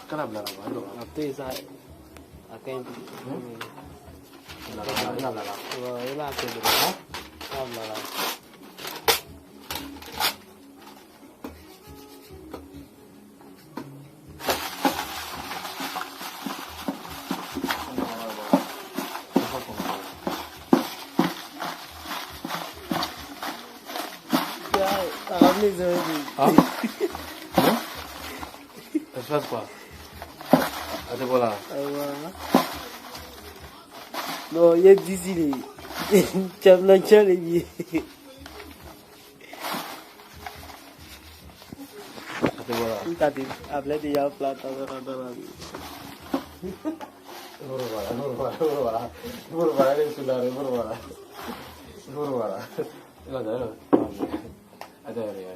Kenapa belakang? Aduh. Nanti saya akan Belakang. Wah, ini aku dulu. Belakang. Ya, tangan ni saya. Hah? Terus apa? Ada bola. Allah. No, ये दीदी नहीं चलना चलेगी Ada bola. tadi आपल्या दिया प्लाटा रडा Buru bala ini sudah buru bala. Ini ada ya.